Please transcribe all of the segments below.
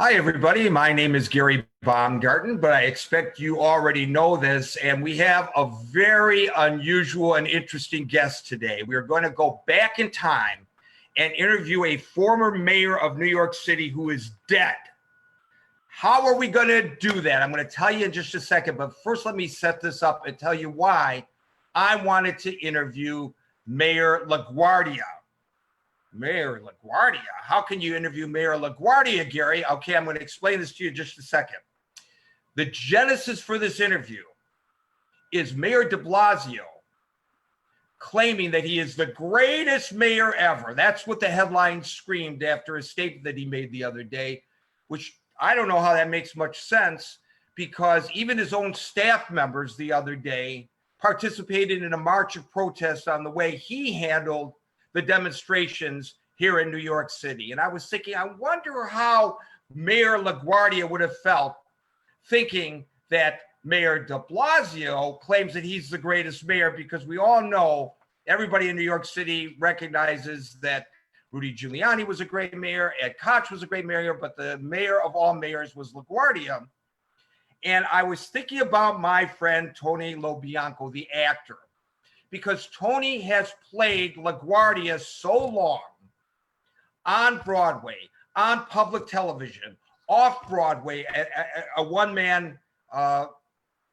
Hi, everybody. My name is Gary Baumgarten, but I expect you already know this. And we have a very unusual and interesting guest today. We are going to go back in time and interview a former mayor of New York City who is dead. How are we going to do that? I'm going to tell you in just a second. But first, let me set this up and tell you why I wanted to interview Mayor LaGuardia. Mayor LaGuardia. How can you interview Mayor LaGuardia, Gary? Okay, I'm going to explain this to you in just a second. The genesis for this interview is Mayor de Blasio claiming that he is the greatest mayor ever. That's what the headline screamed after a statement that he made the other day, which I don't know how that makes much sense, because even his own staff members the other day participated in a march of protest on the way he handled the demonstrations here in New York City. And I was thinking, I wonder how Mayor LaGuardia would have felt thinking that Mayor de Blasio claims that he's the greatest mayor, because we all know, everybody in New York City recognizes that Rudy Giuliani was a great mayor, Ed Koch was a great mayor, but the mayor of all mayors was LaGuardia. And I was thinking about my friend Tony Lo Bianco, the actor, because Tony has played LaGuardia so long on Broadway, on public television, off-Broadway, a one-man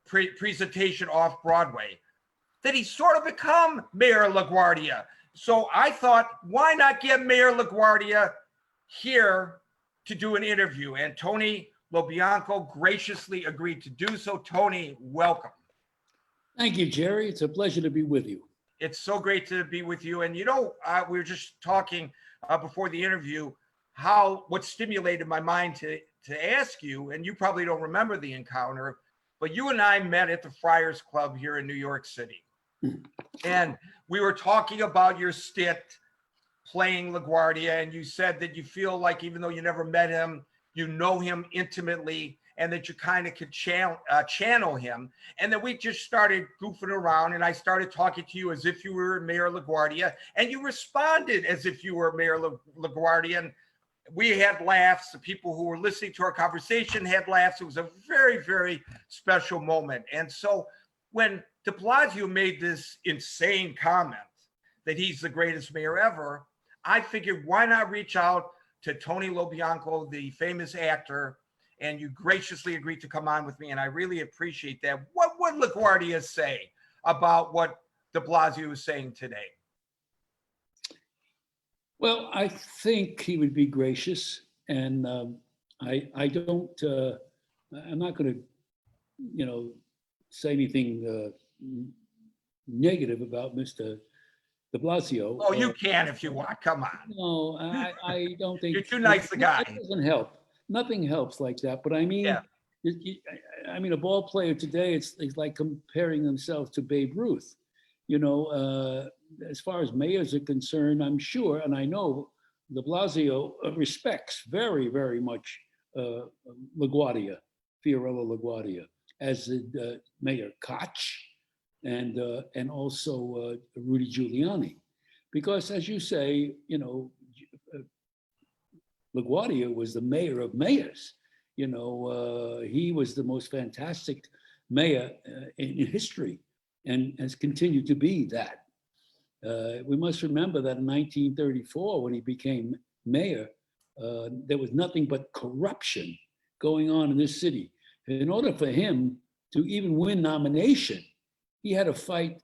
presentation off-Broadway, that he's sort of become Mayor LaGuardia. So I thought, why not get Mayor LaGuardia here to do an interview? And Tony Lo Bianco graciously agreed to do so. Tony, welcome. Thank you, Jerry. It's a pleasure to be with you. It's so great to be with you. And we were just talking before the interview what stimulated my mind to ask you, and you probably don't remember the encounter, but you and I met at the Friars Club here in New York City. And we were talking about your stint playing LaGuardia, and you said that you feel like, even though you never met him, you know him intimately, and that you kind of could channel him. And then we just started goofing around, and I started talking to you as if you were Mayor LaGuardia, and you responded as if you were Mayor LaGuardia. And we had laughs. The people who were listening to our conversation had laughs. It was a very, very special moment. And so when de Blasio made this insane comment that he's the greatest mayor ever, I figured, why not reach out to Tony Lo Bianco, the famous actor, and you graciously agreed to come on with me, and I really appreciate that. What would LaGuardia say about what de Blasio is saying today? Well, I think he would be gracious, and I'm not going to, say anything negative about Mr. de Blasio. Oh, you can if you want. Come on. No, I don't think you're too nice a guy. It doesn't help. Nothing helps like that. But I mean, yeah. A ball player today, it's like comparing themselves to Babe Ruth. As far as mayors are concerned, I'm sure, and I know de Blasio respects very, very much LaGuardia, Fiorello La Guardia, as did Mayor Koch and also Rudy Giuliani. Because as you say, LaGuardia was the mayor of mayors. He was the most fantastic mayor in history and has continued to be that. We must remember that in 1934, when he became mayor, there was nothing but corruption going on in this city. In order for him to even win nomination, he had to fight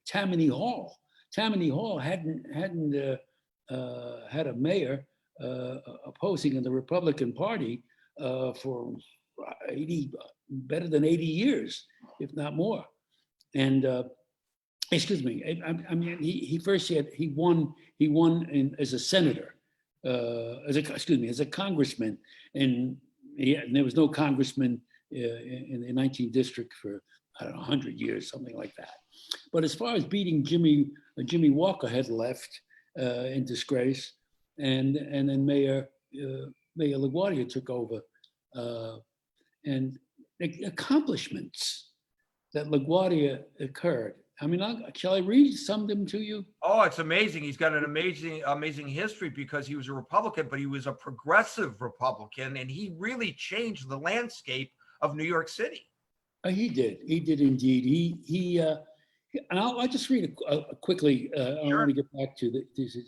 Tammany Hall. Tammany Hall hadn't had a mayor opposing in the Republican Party for better than 80 years, if not more. And he won as a senator, as a congressman, and there was no congressman in the 19th district for 100 years, something like that. But as far as beating Jimmy Walker had left in disgrace, and then Mayor LaGuardia took over, and the accomplishments that LaGuardia occurred I mean, shall I read some of them to you? Oh, it's amazing. He's got an amazing history because he was a Republican, but he was a progressive Republican, and he really changed the landscape of New York City. He did. He did indeed. And I'll just read quickly. I Sure. want to get back to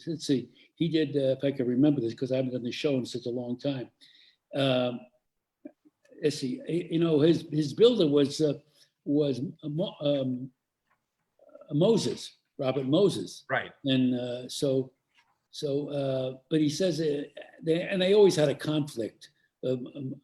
let's see. He did, if I can remember this, because I haven't done the show in such a long time. Let's see. You know, his builder was Moses, Robert Moses. Right. And but he says, they always had a conflict,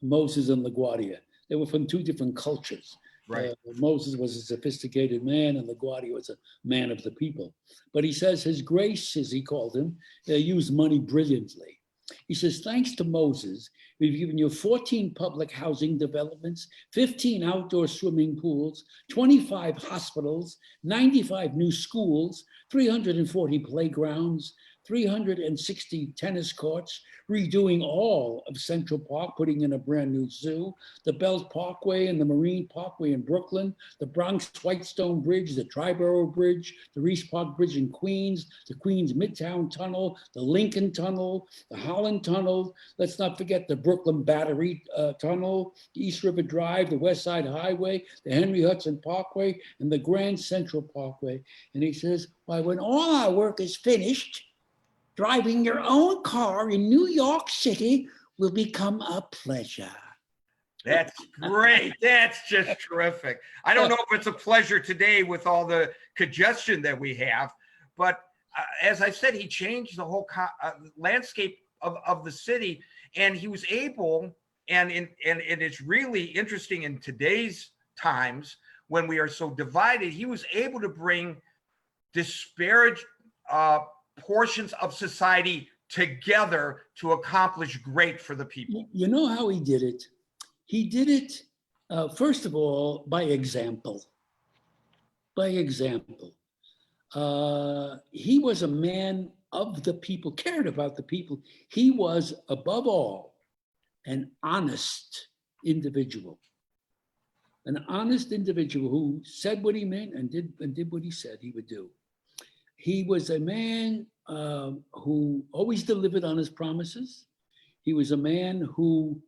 Moses and LaGuardia. They were from two different cultures. Right. Moses was a sophisticated man, and LaGuardia was a man of the people. But he says his grace, as he called him, used money brilliantly. He says, thanks to Moses, we've given you 14 public housing developments, 15 outdoor swimming pools, 25 hospitals, 95 new schools, 340 playgrounds, 360 tennis courts, redoing all of Central Park, putting in a brand new zoo, the Belt Parkway and the Marine Parkway in Brooklyn, the Bronx Whitestone Bridge, the Triborough Bridge, the Reese Park Bridge in Queens, the Queens Midtown Tunnel, the Lincoln Tunnel, the Holland Tunnel. Let's not forget the Brooklyn Battery Tunnel, East River Drive, the West Side Highway, the Henry Hudson Parkway, and the Grand Central Parkway. And he says, why, when all our work is finished, driving your own car in New York City will become a pleasure. That's great. That's just terrific. I don't know if it's a pleasure today with all the congestion that we have, but as I said, he changed the whole landscape of the city, and he was able, and it's really interesting in today's times when we are so divided, he was able to bring disparate portions of society together to accomplish great for the people. You know how he did it? He did it, first of all, by example. By example. He was a man of the people, cared about the people. He was, above all, an honest individual. An honest individual who said what he meant and did what he said he would do. He was a man who always delivered on his promises. He was a man who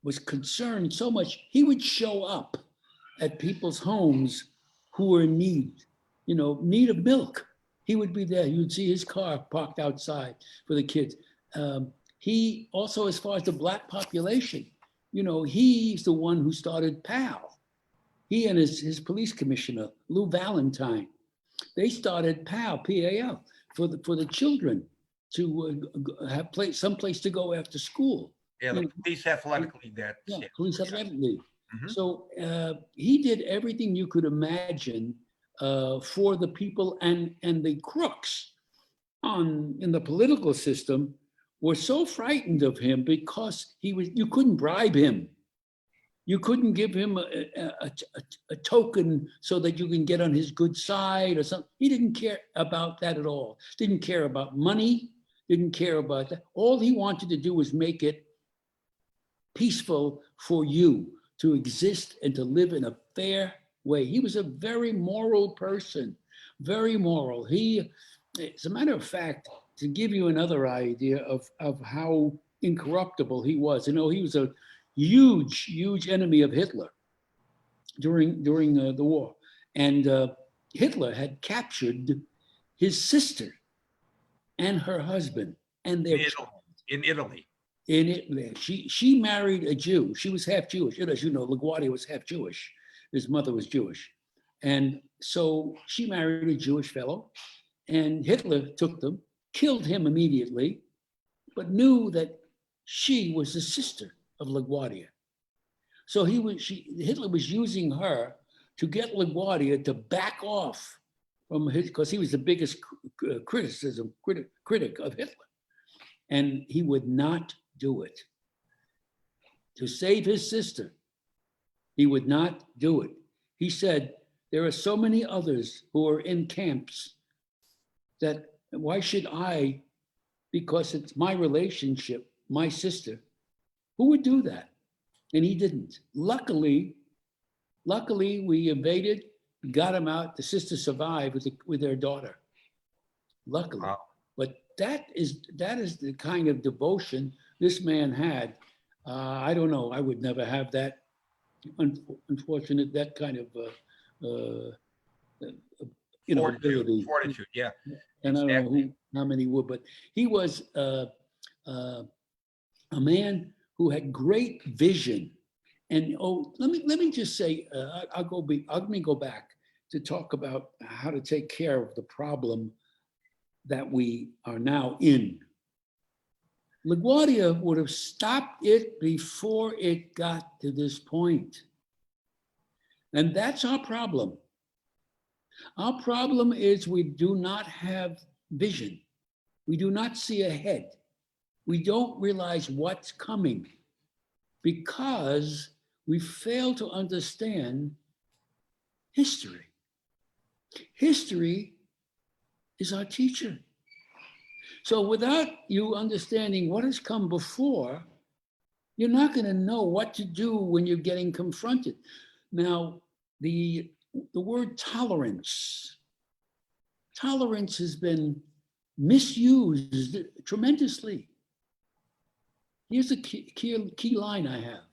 was concerned so much, he would show up at people's homes who were in need, need of milk. He would be there. You would see his car parked outside for the kids. He also, as far as the Black population, he's the one who started PAL. He and his police commissioner, Lou Valentine, they started PAL, P-A-L, for the children to have some place to go after school. Yeah, the police athletic league. Police athletic league. Mm-hmm. So he did everything you could imagine for the people, and the crooks in the political system were so frightened of him because you couldn't bribe him. You couldn't give him a token so that you can get on his good side or something. He didn't care about that at all. Didn't care about money, didn't care about that. All he wanted to do was make it peaceful for you to exist and to live in a fair way. He was a very moral person, very moral. As a matter of fact, to give you another idea of how incorruptible he was, he was a huge enemy of Hitler during the war. And Hitler had captured his sister and her husband and their child. In Italy. In Italy. She married a Jew. She was half Jewish. As you know, LaGuardia was half Jewish. His mother was Jewish. And so she married a Jewish fellow, and Hitler took them, killed him immediately, but knew that she was the sister of LaGuardia. So Hitler was using her to get LaGuardia to back off from because he was the biggest critic of Hitler. And he would not do it. To save his sister, he would not do it. He said, there are so many others who are in camps that why should I, because it's my relationship, my sister, who would do that? And he didn't. Luckily, Luckily, we invaded, got him out. The sister survived with their daughter. Luckily. Wow. But that is the kind of devotion this man had. I don't know. I would never have that. Unfortunate, that kind of ability. Fortitude, yeah. And Exactly. I don't know how many would, but he was a man who had great vision. And let me just say, let me go back to talk about how to take care of the problem that we are now in. LaGuardia would have stopped it before it got to this point. And that's our problem. Our problem is we do not have vision. We do not see ahead. We don't realize what's coming because we fail to understand history. History is our teacher. So without you understanding what has come before, you're not going to know what to do when you're getting confronted. Now, the word tolerance has been misused tremendously. Here's a key line I have.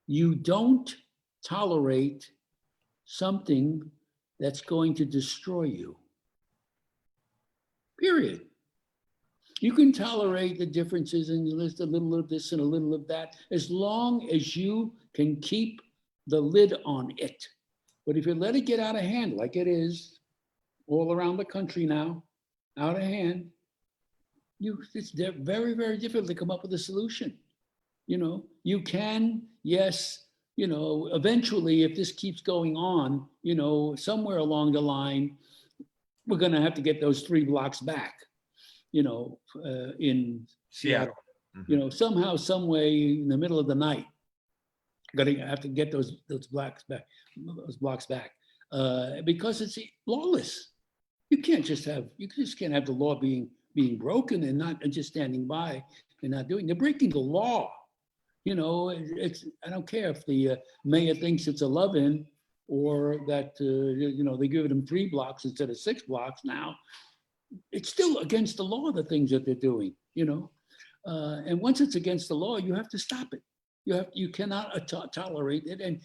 You don't tolerate something that's going to destroy you. Period. You can tolerate the differences and list a little of this and a little of that, as long as you can keep the lid on it. But if you let it get out of hand, like it is all around the country now, out of hand, it's very, very difficult to come up with a solution. You can, yes, eventually, if this keeps going on, somewhere along the line, we're going to have to get those 3 blocks back. In Seattle, somehow, some way, in the middle of the night, gonna have to get those blocks back, because it's lawless. You just can't have the law being broken and not just standing by and not doing. They're breaking the law. I don't care if the mayor thinks it's a love-in or that they give them 3 blocks instead of 6 blocks now. It's still against the law, the things that they're doing, and once it's against the law, you have to stop it. You cannot tolerate it, and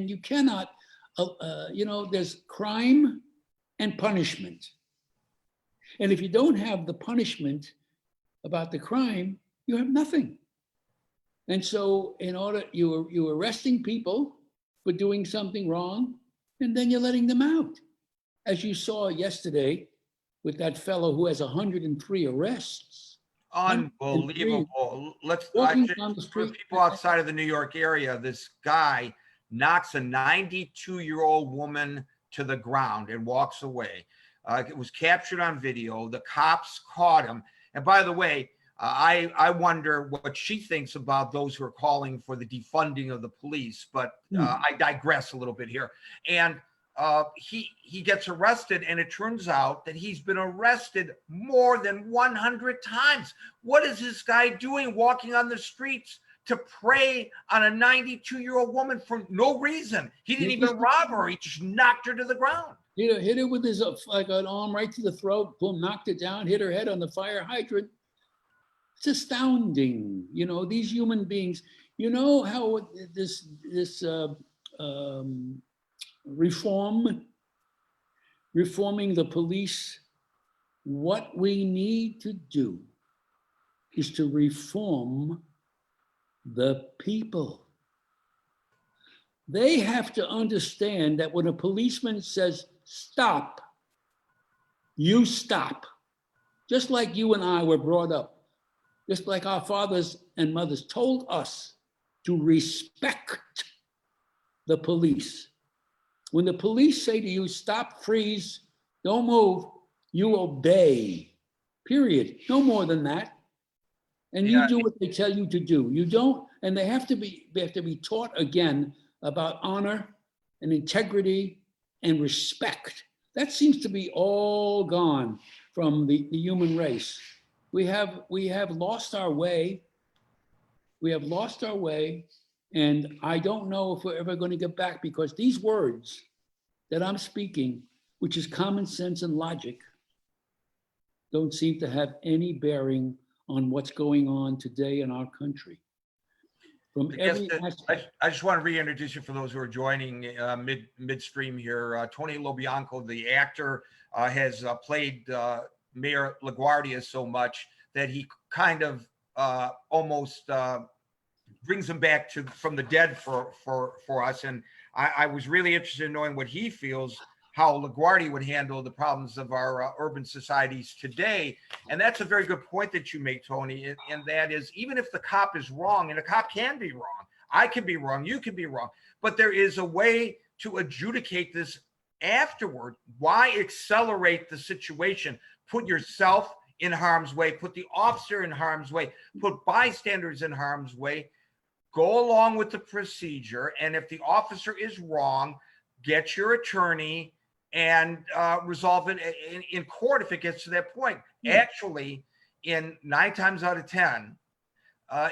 you cannot, there's crime and punishment. And if you don't have the punishment about the crime, you have nothing. And so you're arresting people for doing something wrong, and then you're letting them out. As you saw yesterday, with that fellow who has 103 arrests. Unbelievable. For people outside of the New York area, this guy knocks a 92-year-old woman to the ground and walks away. It was captured on video. The cops caught him. And by the way, I wonder what she thinks about those who are calling for the defunding of the police, but I digress a little bit here. And he gets arrested, and it turns out that he's been arrested more than 100 times. What is this guy doing walking on the streets to prey on a 92-year-old woman for no reason? He didn't even rob her. He just knocked her to the ground. Hit her with his an arm right to the throat, boom, knocked it down, hit her head on the fire hydrant. It's astounding. These human beings, how this reforming the police, what we need to do is to reform the people. They have to understand that when a policeman says, stop, you stop. Just like you and I were brought up, just like our fathers and mothers told us to respect the police. When the police say to you, stop, freeze, don't move, you obey, period. No more than that. And you do what they tell you to do. You don't, and they have to be taught again about honor and integrity and respect. That seems to be all gone from the human race. We have lost our way. We have lost our way, And I don't know if we're ever going to get back, because these words that I'm speaking, which is common sense and logic, don't seem to have any bearing on what's going on today in our country. From every aspect. I just want to reintroduce you for those who are joining midstream here. Tony Lo Bianco, the actor, has played Mayor LaGuardia so much that he kind of almost brings him back from the dead for us. And I was really interested in knowing what he feels, how LaGuardia would handle the problems of our urban societies today. And that's a very good point that you make, Tony. And that is, even if the cop is wrong, and a cop can be wrong, I can be wrong, you can be wrong, but there is a way to adjudicate this afterward. Why accelerate the situation? Put yourself in harm's way, put the officer in harm's way, put bystanders in harm's way. Go along with the procedure. And if the officer is wrong, get your attorney and resolve it in court if it gets to that point. Actually, in 9 times out of 10,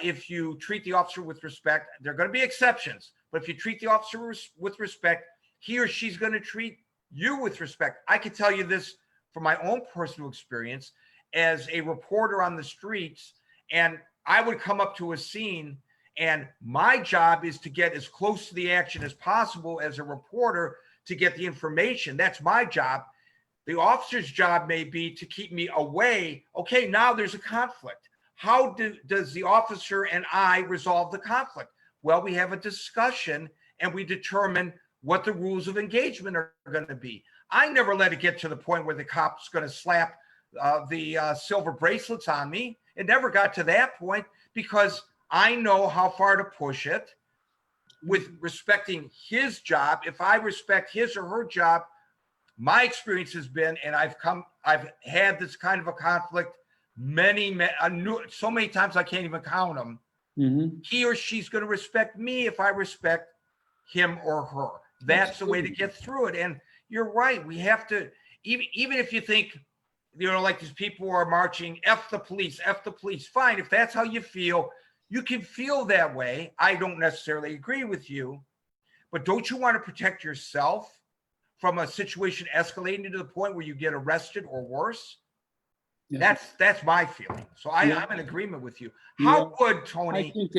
if you treat the officer with respect, there are going to be exceptions, but if you treat the officer with respect, he or she's going to treat you with respect. I can tell you this from my own personal experience as a reporter on the streets, and I would come up to a scene, and my job is to get as close to the action as possible as a reporter to get the information. That's my job. The officer's job may be to keep me away. Okay, now there's a conflict. How does the officer and I resolve the conflict? Well, we have a discussion and we determine what the rules of engagement are going to be. I never let it get to the point where the cop's going to slap the silver bracelets on me. It never got to that point, because I know how far to push it with respecting his job. If I respect his or her job, my experience has been, and I've had this kind of a conflict so many times I can't even count them. Mm-hmm. He or she's going to respect me if I respect him or her. That's the way to get through it. And you're right. We have to, even if you think, like these people who are marching, F the police, F the police. Fine. If that's how you feel, you can feel that way. I don't necessarily agree with you, but don't you want to protect yourself from a situation escalating to the point where you get arrested or worse? Yeah. That's my feeling. So I'm in agreement with you. How would, Tony? I think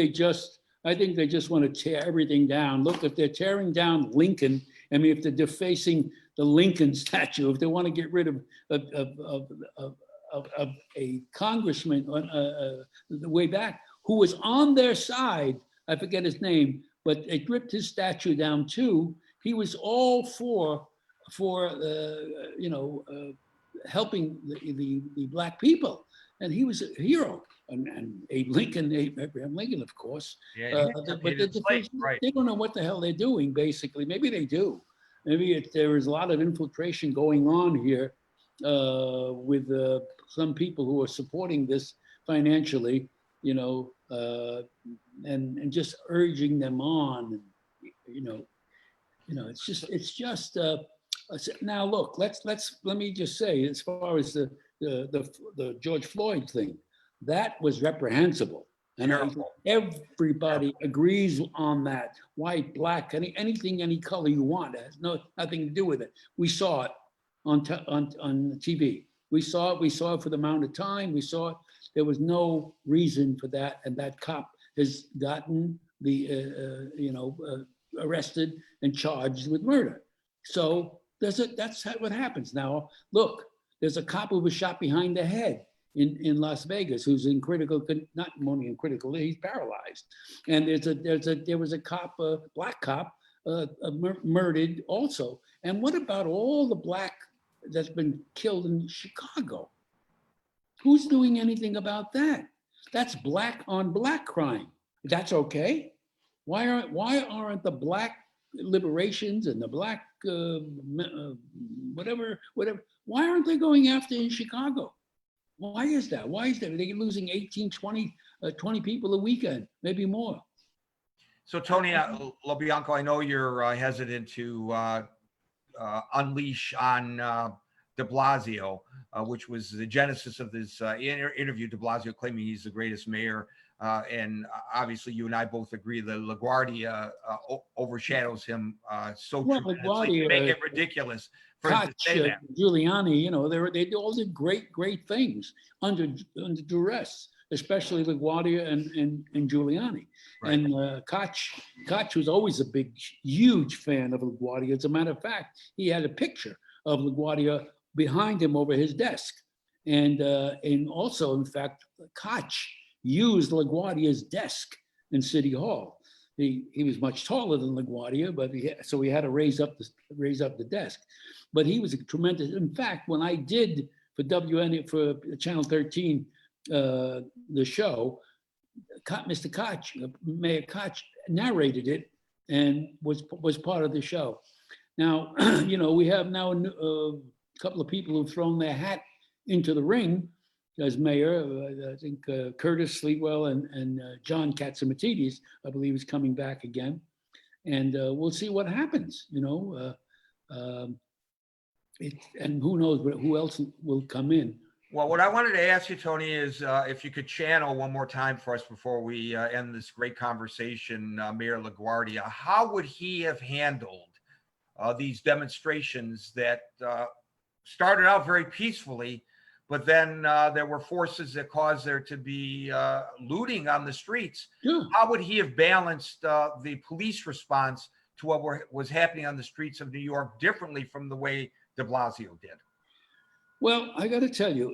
they just want to tear everything down. Look, if they're tearing down Lincoln, I mean, if they're defacing the Lincoln statue, if they want to get rid of a congressman the way back who was on their side, I forget his name, but they ripped his statue down too. He was all for helping the black people, and he was a hero. And Abraham Lincoln, of course. Yeah, but they don't know what the hell they're doing, basically. Maybe they do. Maybe there is a lot of infiltration going on here with some people who are supporting this financially, and just urging them on. It's just. Now look, let me just say, as far as the George Floyd thing, that was reprehensible, and everybody agrees on that. White, black, anything, any color you want. It has nothing to do with it. We saw it on TV. We saw it for the amount of time. We saw it. There was no reason for that, and that cop has gotten arrested and charged with murder. So that's what happens. Now, look, there's a cop who was shot behind the head in Las Vegas, who's in critical, not only in critical, he's paralyzed. And there was a cop, a black cop, murdered also. And what about all the black that's been killed in Chicago? Who's doing anything about that? That's black on black crime. That's okay. Why aren't the black liberations and the black whatever, why aren't they going after in Chicago? Why is that? They're losing 18, 20 people a weekend, maybe more. So Tony Lo Bianco, I know you're hesitant to unleash on de Blasio, which was the genesis of this interview. De Blasio claiming he's the greatest mayor And obviously, you and I both agree that LaGuardia overshadows him so Well, tremendously to make LaGuardia, it ridiculous for him to Koch, say that. Giuliani, they all did great things under duress, especially LaGuardia and Giuliani. Right. And Koch was always a huge fan of LaGuardia. As a matter of fact, he had a picture of LaGuardia behind him over his desk. And also, in fact, Koch used LaGuardia's desk in City Hall. He was much taller than LaGuardia, but so he had to raise up the desk. But he was a tremendous. In fact, when I did for for Channel 13 the show, Mr. Koch, Mayor Koch, narrated it and was part of the show. Now, we have now a couple of people who've thrown their hat into the ring as mayor. I think Curtis Sleepwell and John Katzimatidis, I believe, is coming back again. And we'll see what happens, and who knows who else will come in. Well, what I wanted to ask you, Tony, is if you could channel one more time for us before we end this great conversation, Mayor LaGuardia, how would he have handled these demonstrations that started out very peacefully, but then there were forces that caused there to be looting on the streets? Yeah. How would he have balanced the police response to what was happening on the streets of New York differently from the way de Blasio did? Well, I got to tell you,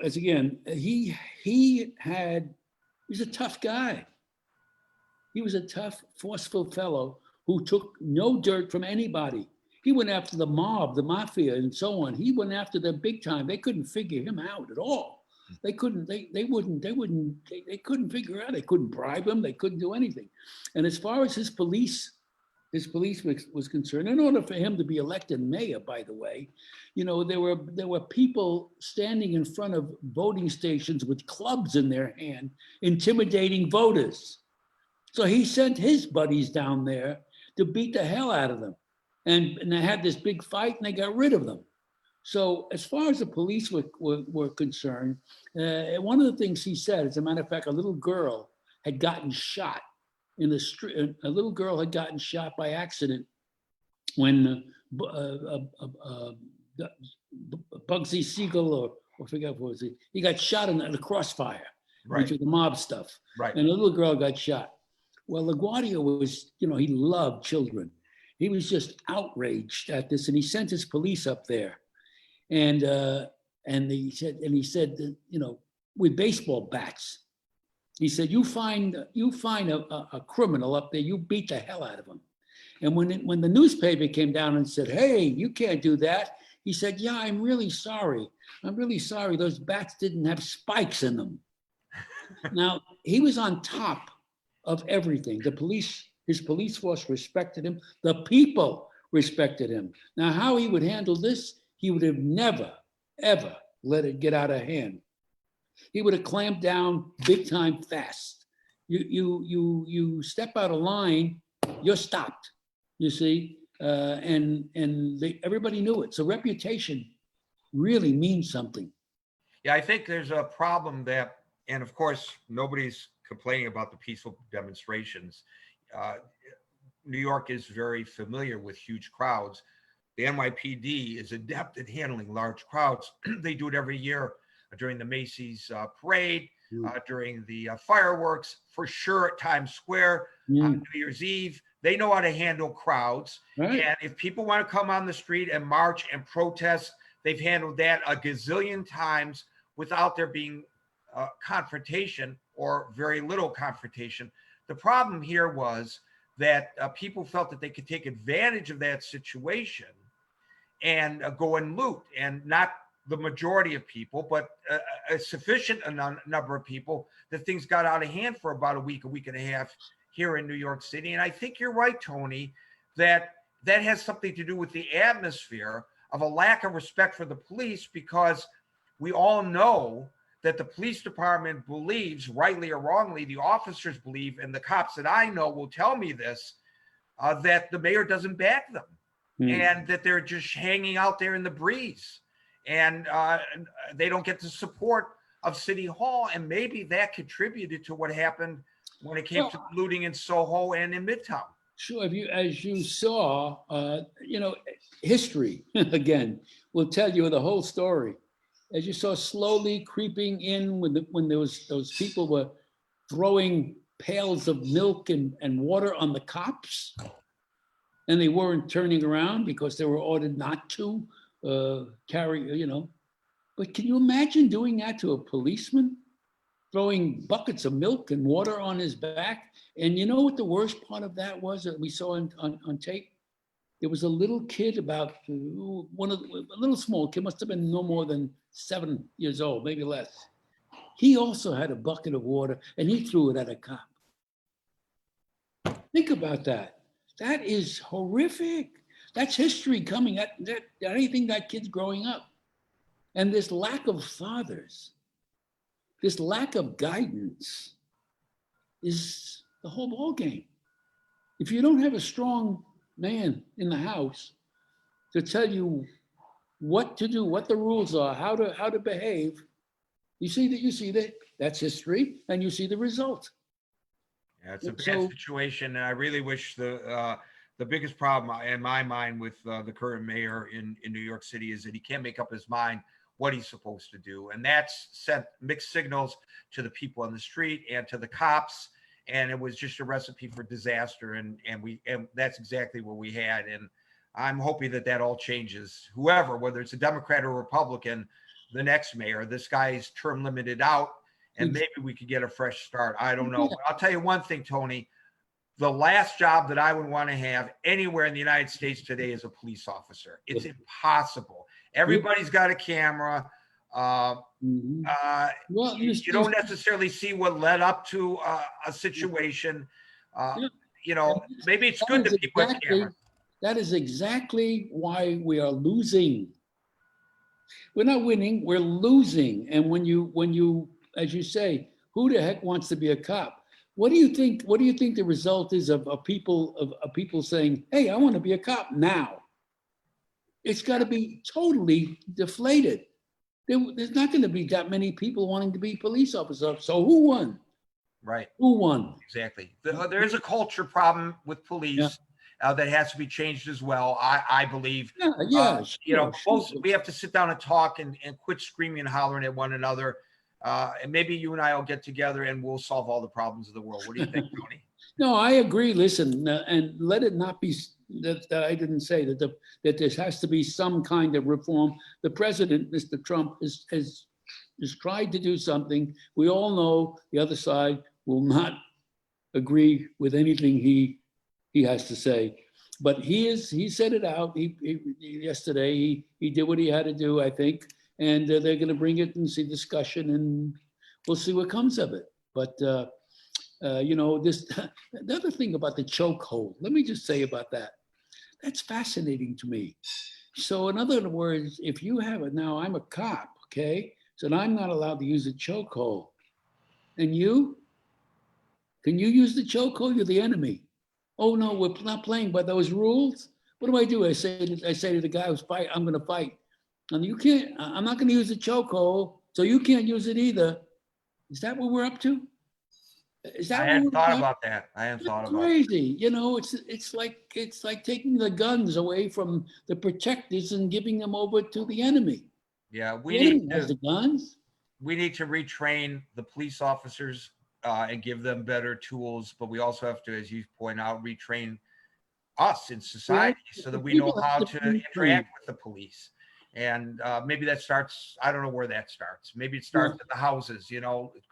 he's a tough guy. He was a tough, forceful fellow who took no dirt from anybody. He went after the mob, the mafia, and so on. He went after them big time. They couldn't figure him out at all. They couldn't figure out. They couldn't bribe him. They couldn't do anything. And as far as his police was concerned, in order for him to be elected mayor, by the way, there were people standing in front of voting stations with clubs in their hand, intimidating voters. So he sent his buddies down there to beat the hell out of them. And they had this big fight and they got rid of them. So as far as the police were concerned, one of the things he said, as a matter of fact, a little girl had gotten shot in the street. A little girl had gotten shot by accident when Bugsy Siegel, or I forget what was it, he got shot in the crossfire, Right. which was the mob stuff. Right. And a little girl got shot. Well, LaGuardia was, he loved children. He was just outraged at this, and he sent his police up there, and he said, with baseball bats, he said, you find a criminal up there, you beat the hell out of him. And when the newspaper came down and said, hey, you can't do that, he said, yeah, I'm really sorry. Those bats didn't have spikes in them. Now, he was on top of everything. His police force respected him. The people respected him. Now, how he would handle this, he would have never, ever let it get out of hand. He would have clamped down big time fast. You step out of line, you're stopped, you see? Everybody knew it. So reputation really means something. Yeah, I think there's a problem that, and of course, nobody's complaining about the peaceful demonstrations. New York is very familiar with huge crowds. The NYPD is adept at handling large crowds. They do it every year during the Macy's parade, during the fireworks, for sure at Times Square, on New Year's Eve. They know how to handle crowds. Right. And if people want to come on the street and march and protest, they've handled that a gazillion times without there being confrontation or very little confrontation. The problem here was that people felt that they could take advantage of that situation and go and loot, and not the majority of people, but a sufficient number of people, that things got out of hand for about a week and a half here in New York City. And I think you're right, Tony, that has something to do with the atmosphere of a lack of respect for the police, because we all know that the police department believes, rightly or wrongly, the officers believe, and the cops that I know will tell me this, that the mayor doesn't back them, and that they're just hanging out there in the breeze, and they don't get the support of City Hall. And maybe that contributed to what happened when it came Well, to looting in Soho and in Midtown. sure. If you, as you saw, history again will tell you the whole story. As you saw, slowly creeping in when those people were throwing pails of milk and water on the cops, and they weren't turning around because they were ordered not to carry. But can you imagine doing that to a policeman? Throwing buckets of milk and water on his back. And you know what the worst part of that was that we saw on tape? There was a little kid about a little small kid, must have been no more than 7 years old, maybe less. He also had a bucket of water and he threw it at a cop. Think about that. That is horrific. That's history coming at anything that kid's growing up. And this lack of fathers, this lack of guidance is the whole ball game. If you don't have a strong man in the house to tell you what to do, what the rules are, how to behave, you see that that's history, and you see the result. Yeah, it's a bad situation, and I really wish the biggest problem in my mind with the current mayor in New York City is that he can't make up his mind what he's supposed to do, and that's sent mixed signals to the people on the street and to the cops, and it was just a recipe for disaster, and that's exactly what we had. And I'm hoping that all changes. Whoever, whether it's a Democrat or Republican, the next mayor, this guy's term limited out, and maybe we could get a fresh start. I don't know. But I'll tell you one thing, Tony. The last job that I would want to have anywhere in the United States today is a police officer. It's impossible. Everybody's got a camera. You don't necessarily see what led up to a situation. Maybe it's good that people have cameras. That is exactly why we are losing. We're not winning, we're losing. And when you, as you say, who the heck wants to be a cop? What do you think the result is of people saying, hey, I want to be a cop now? It's got to be totally deflated. There's not going to be that many people wanting to be police officers. So who won? Right. Who won? Exactly. There is a culture problem with police that has to be changed as well, I believe. We have to sit down and talk and quit screaming and hollering at one another. And maybe you and I will get together and we'll solve all the problems of the world. What do you think, Tony? No, I agree. Listen, and let it not be that I didn't say that there has to be some kind of reform. The president, Mr. Trump, has tried to do something. We all know the other side will not agree with anything he has to say, but he said it out. Yesterday he did what he had to do, I think, and they're going to bring it and see discussion, and we'll see what comes of it. But the other thing about the chokehold, let me just say about that. That's fascinating to me. So in other words, if you have it now, I'm a cop, okay? So I'm not allowed to use a chokehold. And you? Can you use the chokehold? You're the enemy. Oh no, we're not playing by those rules. What do? I say to the guy who's fight, I'm going to fight. And you can't. I'm not going to use the chokehold, so you can't use it either. Is that what we're up to? I hadn't thought about that. Crazy. It's like taking the guns away from the protectors and giving them over to the enemy. Yeah, the enemy has the guns. We need to retrain the police officers and give them better tools, but we also have to, as you point out, retrain us in society so that we know how to interact with the police. And maybe that starts, I don't know where that starts. Maybe it starts at the houses.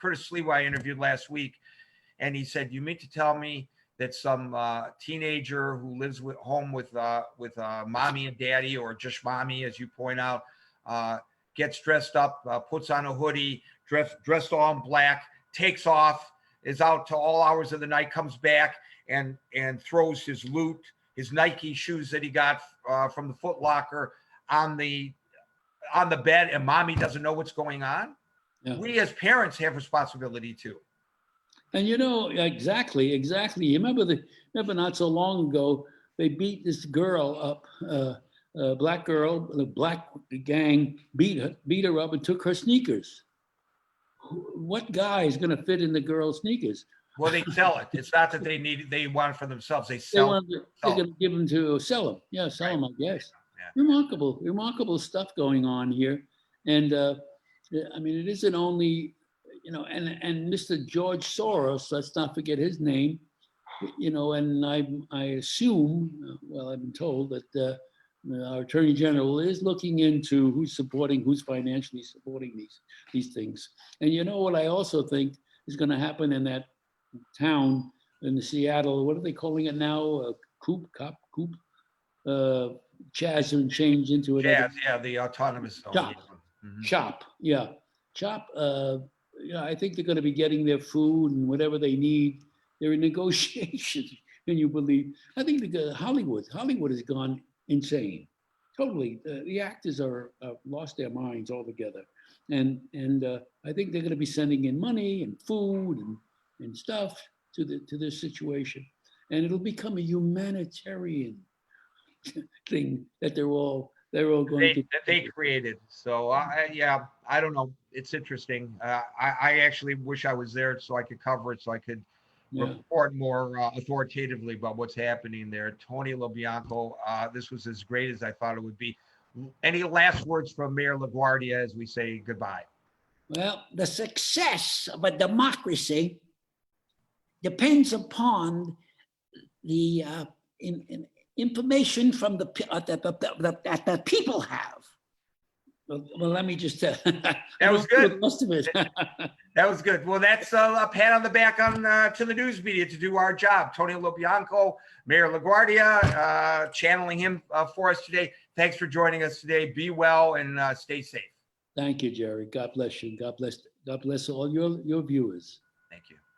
Curtis Sliwa I interviewed last week, and he said, you mean to tell me that some teenager who lives home with mommy and daddy, or just mommy, as you point out, gets dressed up, puts on a hoodie, dressed all in black, takes off, is out to all hours of the night, comes back and throws his loot, his Nike shoes that he got from the Foot Locker on the bed, and mommy doesn't know what's going on? Yeah. We as parents have responsibility too. And exactly. You remember not so long ago, they beat this girl up, a black girl, the black gang beat her up and took her sneakers. What guy is going to fit in the girl's sneakers? Well, they sell it. It's not that they want it for themselves. They They sell want it. they're going to give them to sell them. Yeah, sell Right. them, I guess. Yeah. Remarkable stuff going on here. And I mean, it isn't only, and Mr. George Soros, let's not forget his name, and I assume, well, I've been told that our Attorney General is looking into who's financially supporting these things. And you know what I also think is going to happen in that town in the Seattle, what are they calling it now? Coop. Chaz and change into another. Jazz, yeah, the autonomous zone. Chop. Chop, yeah. Chop, I think they're going to be getting their food and whatever they need. They're in negotiations, can you believe? I think Hollywood has gone insane. Totally. The actors are lost their minds altogether. And I think they're going to be sending in money and food and stuff to this situation. And it'll become a humanitarian thing that they're all going to that they created. So yeah, I don't know. It's interesting. I actually wish I was there so I could cover it, so I could report more authoritatively about what's happening there. Tony Lo Bianco, this was as great as I thought it would be. Any last words from Mayor LaGuardia as we say goodbye? Well, the success of a democracy depends upon the information from that the people have. Well, let me just that was good. Most of it. That was good. Well, that's a pat on the back to the news media to do our job. Tony Lo Bianco, Mayor LaGuardia, channeling him for us today. Thanks for joining us today. Be well and stay safe. Thank you, Jerry. God bless you. God bless all your viewers. Thank you.